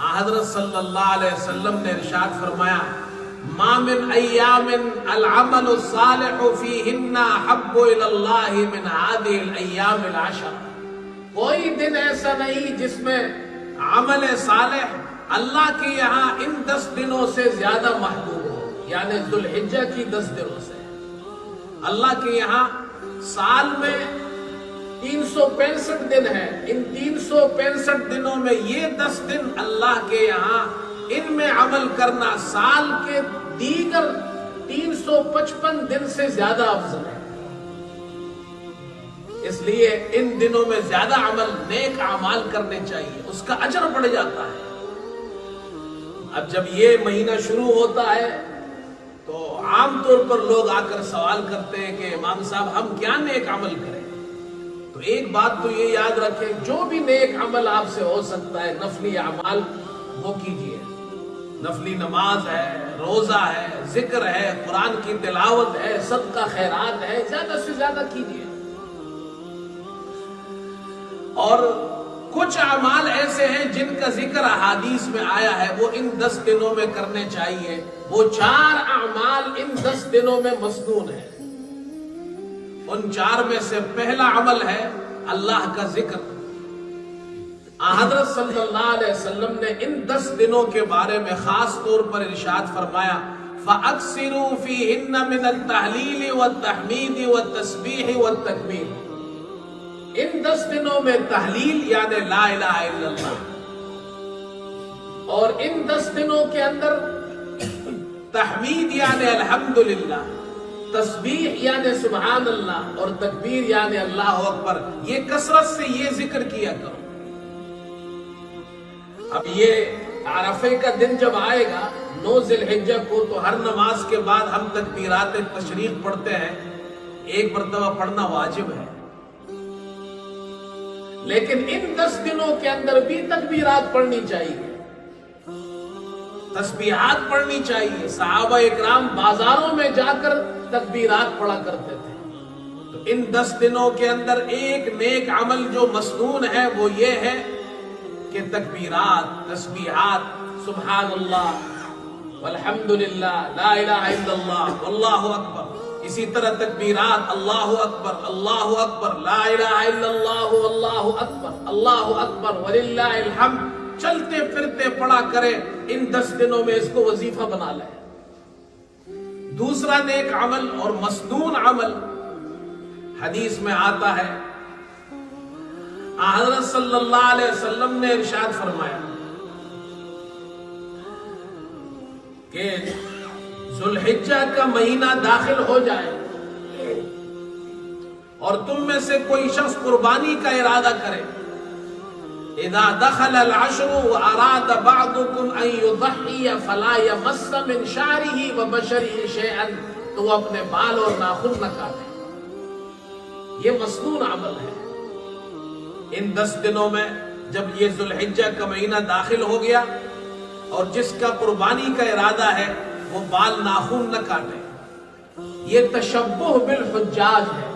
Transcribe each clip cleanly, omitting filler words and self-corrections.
حضرت صلی اللہ علیہ وسلم نے ارشاد فرمایا ما من ایام العمل الصالح فیہن احب الی اللہ من هذه الایام العشر، کوئی دن ایسا نہیں جس میں عمل صالح اللہ کے یہاں ان 10 دنوں سے زیادہ محبوب ہو، یعنی ذو الحجہ کی 10 دنوں سے۔ اللہ کے یہاں سال میں 365 دن ہیں، ان 365 دنوں میں یہ 10 دن اللہ کے یہاں ان میں عمل کرنا سال کے دیگر 355 دن سے زیادہ افضل ہے۔ اس لیے ان دنوں میں زیادہ عمل نیک اعمال کرنے چاہیے، اس کا اجر بڑھ جاتا ہے۔ اب جب یہ مہینہ شروع ہوتا ہے تو عام طور پر لوگ آ کر سوال کرتے ہیں کہ امام صاحب ہم کیا نیک عمل کریں؟ تو ایک بات تو یہ یاد رکھیں، جو بھی نیک عمل آپ سے ہو سکتا ہے نفلی اعمال وہ کیجئے۔ نفلی نماز ہے، روزہ ہے، ذکر ہے، قرآن کی تلاوت ہے، صدقہ خیرات ہے، زیادہ سے زیادہ کیجئے۔ اور کچھ اعمال ایسے ہیں جن کا ذکر احادیث میں آیا ہے، وہ ان 10 دنوں میں کرنے چاہیے۔ وہ 4 اعمال ان 10 دنوں میں مسنون ہیں۔ ان 4 میں سے پہلا عمل ہے اللہ کا ذکر۔ حضرت صلی اللہ علیہ وسلم نے ان 10 دنوں کے بارے میں خاص طور پر ارشاد فرمایا فَأَكْثِرُوا فِيهِنَّ مِنَ التَّحْلِيلِ وَالتَّحْمِيدِ وَالتَّسْبِيحِ وَالتَّكْبِيرِ، ان 10 دنوں میں تحلیل یعنی لا الہ الا اللہ، اور ان 10 دنوں کے اندر تحمید یعنی الحمدللہ، تسبیح یعنی سبحان اللہ، اور تکبیر یعنی اللہ اکبر، یہ کثرت سے یہ ذکر کیا کرو۔ اب یہ عرفے کا دن جب آئے گا 9 ذی الحجہ کو، تو ہر نماز کے بعد ہم تکبیرات تشریق پڑھتے ہیں، ایک مرتبہ پڑھنا واجب ہے۔ لیکن ان 10 دنوں کے اندر بھی تکبیرات پڑھنی چاہیے، تسبیحات پڑھنی چاہیے۔ صحابہ اکرام بازاروں میں جا کر تکبیرات پڑھا کرتے تھے۔ تو ان 10 دنوں کے اندر ایک نیک عمل جو مسنون ہے وہ یہ ہے کہ تکبیرات، تسبیحات، سبحان اللہ والحمدللہ، لا الہ الا اللہ، واللہ اکبر، اسی طرح تکبیرات اللہ اکبر، اللہ اکبر، لا الہ الا اللہ، واللہ اکبر، اللہ اکبر وللہ الحمد، چلتے پھرتے پڑھا کرے۔ ان 10 دنوں میں اس کو وظیفہ بنا لیں۔ دوسرا نیک عمل اور مسنون عمل حدیث میں آتا ہے، حضرت صلی اللہ علیہ وسلم نے ارشاد فرمایا کہ ذو الحجہ کا مہینہ داخل ہو جائے اور تم میں سے کوئی شخص قربانی کا ارادہ کرے، اذا دخل العشر واراد بعضكم ان يضحي فلا يمس من شعره وبشره شيئا، تو وہ اپنے بال اور ناخن نہ کاٹے۔ یہ مسنون عمل ہے۔ ان 10 دنوں میں جب یہ ذو الحجہ کا مہینہ داخل ہو گیا اور جس کا قربانی کا ارادہ ہے وہ بال ناخن نہ کاٹے۔ یہ تشبہ بالحجاج ہے،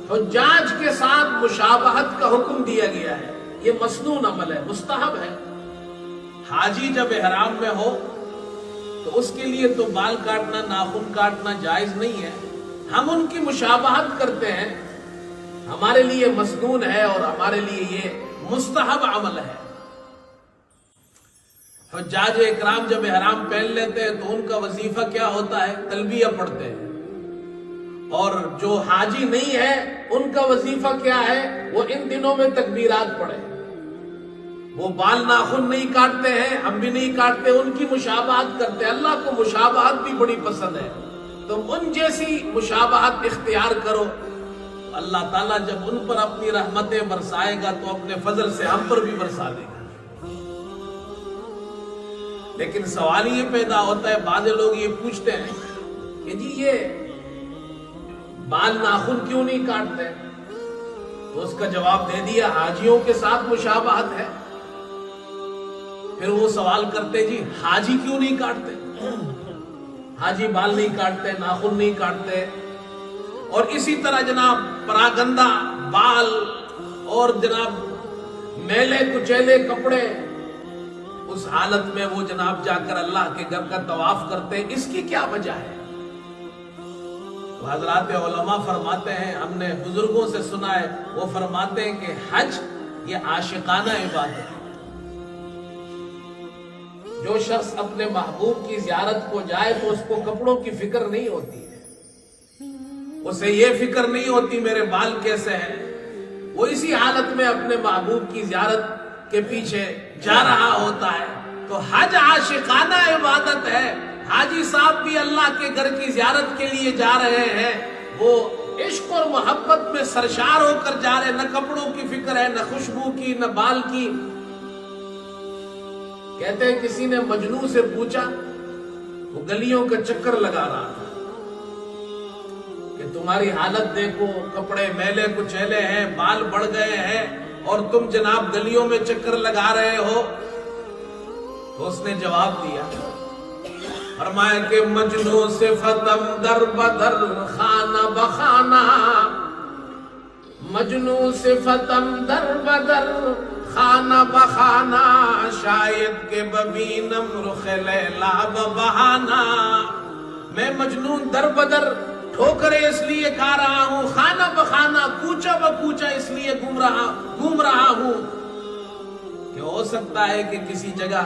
حجاج کے ساتھ مشابہت کا حکم دیا گیا ہے۔ یہ مسنون عمل ہے، مستحب ہے۔ حاجی جب احرام میں ہو تو اس کے لیے تو بال کاٹنا، ناخن کاٹنا جائز نہیں ہے۔ ہم ان کی مشابہت کرتے ہیں، ہمارے لیے مسنون ہے اور ہمارے لیے یہ مستحب عمل ہے۔ حجاج اکرام جب احرام پہن لیتے ہیں تو ان کا وظیفہ کیا ہوتا ہے؟ تلبیہ پڑھتے ہیں۔ اور جو حاجی نہیں ہے ان کا وظیفہ کیا ہے؟ وہ ان دنوں میں تکبیرات پڑھے۔ وہ بال ناخن نہیں کاٹتے ہیں، ہم بھی نہیں کاٹتے، ان کی مشابہت کرتے ہیں۔ اللہ کو مشابہت بھی بڑی پسند ہے، تم ان جیسی مشابہت اختیار کرو۔ اللہ تعالیٰ جب ان پر اپنی رحمتیں برسائے گا تو اپنے فضل سے ہم پر بھی برسا دے گا۔ لیکن سوال یہ پیدا ہوتا ہے، بعض لوگ یہ پوچھتے ہیں کہ جی یہ بال ناخن کیوں نہیں کاٹتے؟ تو اس کا جواب دے دیا، حاجیوں کے ساتھ مشابہت ہے۔ پھر وہ سوال کرتے جی حاجی کیوں نہیں کاٹتے؟ حاجی بال نہیں کاٹتے، ناخن نہیں کاٹتے۔ اور اسی طرح جناب پراگندہ بال اور جناب میلے کچیلے کپڑے، اس حالت میں وہ جناب جا کر اللہ کے گھر کا طواف کرتے ہیں، اس کی کیا وجہ ہے؟ حضرات علماء فرماتے ہیں، ہم نے بزرگوں سے سنا ہے، وہ فرماتے ہیں کہ حج یہ عاشقانہ عبادت ہے۔ جو شخص اپنے محبوب کی زیارت کو جائے تو اس کو کپڑوں کی فکر نہیں ہوتی ہے، اسے یہ فکر نہیں ہوتی میرے بال کیسے ہیں، وہ اسی حالت میں اپنے محبوب کی زیارت کے پیچھے جا رہا ہوتا ہے۔ تو حج عاشقانہ عبادت ہے۔ حاجی صاحب بھی اللہ کے گھر کی زیارت کے لیے جا رہے ہیں، وہ عشق اور محبت میں سرشار ہو کر جا رہے ہیں، نہ کپڑوں کی فکر ہے، نہ خوشبو کی، نہ بال کی۔ کہتے ہیں کسی نے مجنوں سے پوچھا، وہ گلیوں کا چکر لگا رہا تھا، کہ تمہاری حالت دیکھو، کپڑے میلے کچیلے ہیں، بال بڑھ گئے ہیں، اور تم جناب گلیوں میں چکر لگا رہے ہو۔ تو اس نے جواب دیا، فرمایا کہ مجنوں صفتم در بدر خانہ بخانہ، مجنوں صفتم در بدر خانہ بخانہ، شاید کے ببینم رخ لیلا ببہانہ۔ میں مجنون در بدر ٹھوکرے اس لیے کھا رہا ہوں، خانہ بخانہ کوچہ بکوچہ اس لیے گھوم رہا ہوں کہ ہو سکتا ہے کہ کسی جگہ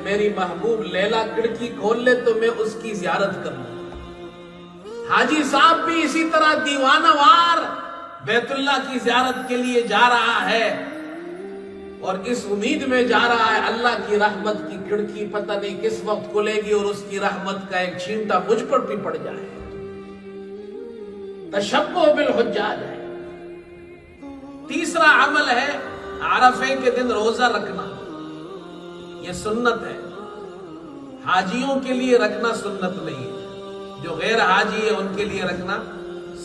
میری محبوب لیلا کھڑکی کھول لے تو میں اس کی زیارت کروں۔ حاجی صاحب بھی اسی طرح دیوانہ وار بیت اللہ کی زیارت کے لیے جا رہا ہے، اور اس امید میں جا رہا ہے اللہ کی رحمت کی کھڑکی پتہ نہیں کس وقت کھلے گی اور اس کی رحمت کا ایک چھینٹا مجھ پر بھی پڑ جائے۔ تشبہ بالحجاج ہے۔ تیسرا عمل ہے عرفے کے دن روزہ رکھنا، یہ سنت ہے، حاجیوں کے لیے رکھنا سنت نہیں ہے، جو غیر حاجی ہے ان کے لیے رکھنا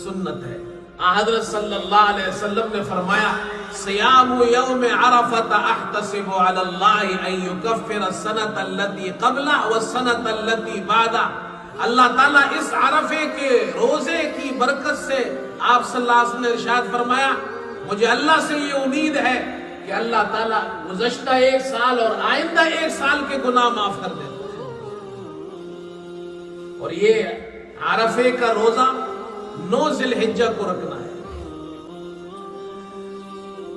سنت ہے۔ حضرت صلی اللہ علیہ وسلم نے فرمایا، صیام یوم عرفۃ احتسب علی اللہ ان یکفر السنۃ التي قبلہ والسنۃ التي بعدہ۔ اللہ تعالیٰ اس عرفے کے روزے کی برکت سے، آپ صلی اللہ علیہ وسلم نے ارشاد فرمایا، مجھے اللہ سے یہ امید ہے کہ اللہ تعالیٰ گزشتہ ایک سال اور آئندہ ایک سال کے گناہ معاف کر دیتا ہے۔ اور یہ عرفے کا روزہ 9 ذی الحجہ کو رکھنا ہے۔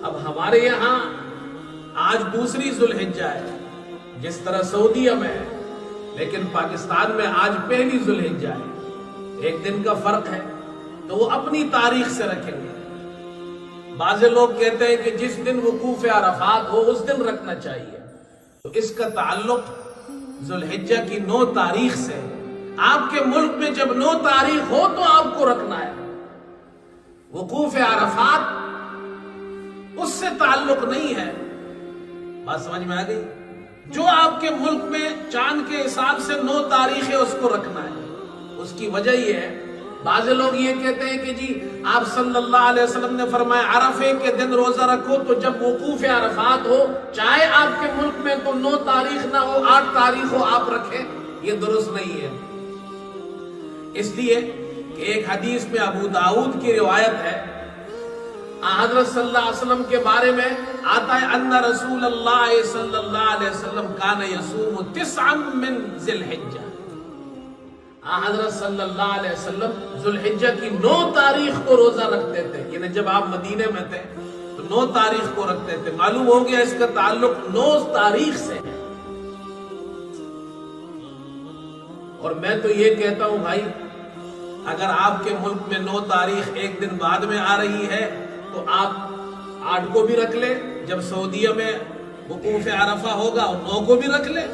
اب ہمارے یہاں آج دوسری ذی الحجہ ہے، جس طرح سعودیہ میں ہے، لیکن پاکستان میں آج پہلی ذی الحجہ ہے، ایک دن کا فرق ہے، تو وہ اپنی تاریخ سے رکھیں گے۔ بعض لوگ کہتے ہیں کہ جس دن وقوف عرفات ہو اس دن رکھنا چاہیے، تو اس کا تعلق ذی الحجہ کی 9 تاریخ سے۔ آپ کے ملک میں جب 9 تاریخ ہو تو آپ کو رکھنا ہے، وقوف عرفات اس سے تعلق نہیں ہے۔ بات سمجھ میں آ گئی؟ جو آپ کے ملک میں چاند کے حساب سے 9 تاریخ ہے اس کو رکھنا ہے۔ اس کی وجہ یہ ہے، بعض لوگ یہ کہتے ہیں کہ جی آپ صلی اللہ علیہ وسلم نے فرمایا عرفے کے دن روزہ رکھو، تو جب وقوف عرفات ہو، چاہے آپ کے ملک میں تو 9 تاریخ نہ ہو، 8 تاریخ ہو، آپ رکھیں، یہ درست نہیں ہے۔ اس لیے کہ ایک حدیث میں ابو داؤد کی روایت ہے، حضرت صلی اللہ علیہ وسلم کے بارے میں آتا ہے، ان رسول اللہ صلی اللہ علیہ وسلم کان یصوم 9 من ذی الحجہ۔ حضرت صلی اللہ علیہ وسلم ذی الحجہ کی 9 تاریخ کو روزہ رکھتے تھے، یعنی جب آپ مدینے میں تھے تو 9 تاریخ کو رکھتے تھے۔ معلوم ہو گیا اس کا تعلق 9 تاریخ سے ہے۔ اور میں تو یہ کہتا ہوں بھائی، اگر آپ کے ملک میں 9 تاریخ ایک دن بعد میں آ رہی ہے تو آپ 8 کو بھی رکھ لیں، جب سعودیہ میں وقوف عرفہ ہوگا اور 9 کو بھی رکھ لیں،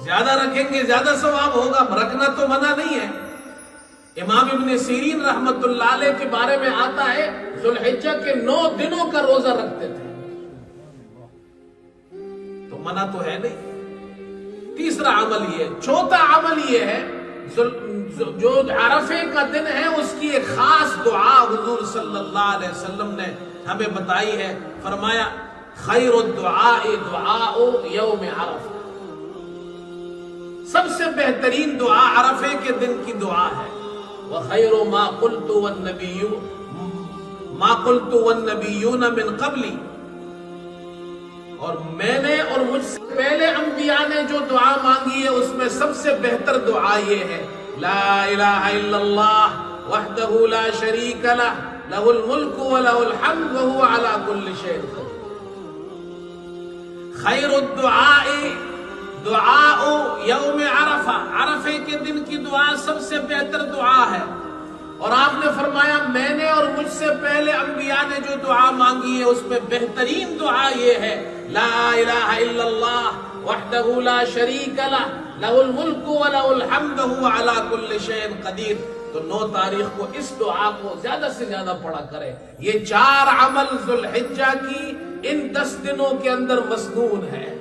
زیادہ رکھیں گے زیادہ ثواب ہوگا، رکھنا تو منع نہیں ہے۔ امام ابن سیرین رحمت اللہ علیہ کے بارے میں آتا ہے، ذی الحجہ کے 9 دنوں کا روزہ رکھتے تھے، تو منع تو ہے نہیں۔ تیسرا عمل یہ، چوتھا عمل یہ ہے، جو عرفے کا دن ہے اس کی ایک خاص دعا حضور صلی اللہ علیہ وسلم نے ہمیں بتائی ہے۔ فرمایا، خیر الدعاء دعاء یوم عرفہ، سب سے بہترین دعا عرفے کے دن کی دعا ہے۔ وَخَيْرُ مَا قُلْتُ وَالنَّبِيُّونَ مِن قَبْلِ، اور میں نے اور مجھ سے پہلے نے جو دعا مانگی ہے اس میں سب سے بہتر دعا یہ ہے، لا الہ الا اللہ وحدہ لا شریک لہ لہ الملک ولہ الحمد وہو علی کل شیء قدیر۔ خیر الدعاء دعاء یوم عرفہ، عرفے کے دن کی دعا سب سے بہتر دعا ہے، اور آپ نے فرمایا میں نے اور مجھ سے پہلے انبیاء نے جو دعا مانگی ہے اس میں بہترین دعا یہ ہے، لا الہ الا اللہ وحدہ لا شریک لہ لہ الملک ولہ الحمد وہو علی کل شیء قدیر۔ تو 9 تاریخ کو اس دعا کو زیادہ سے زیادہ پڑھا کریں۔ یہ 4 عمل ذوالحجہ کی ان 10 دنوں کے اندر مسنون ہے۔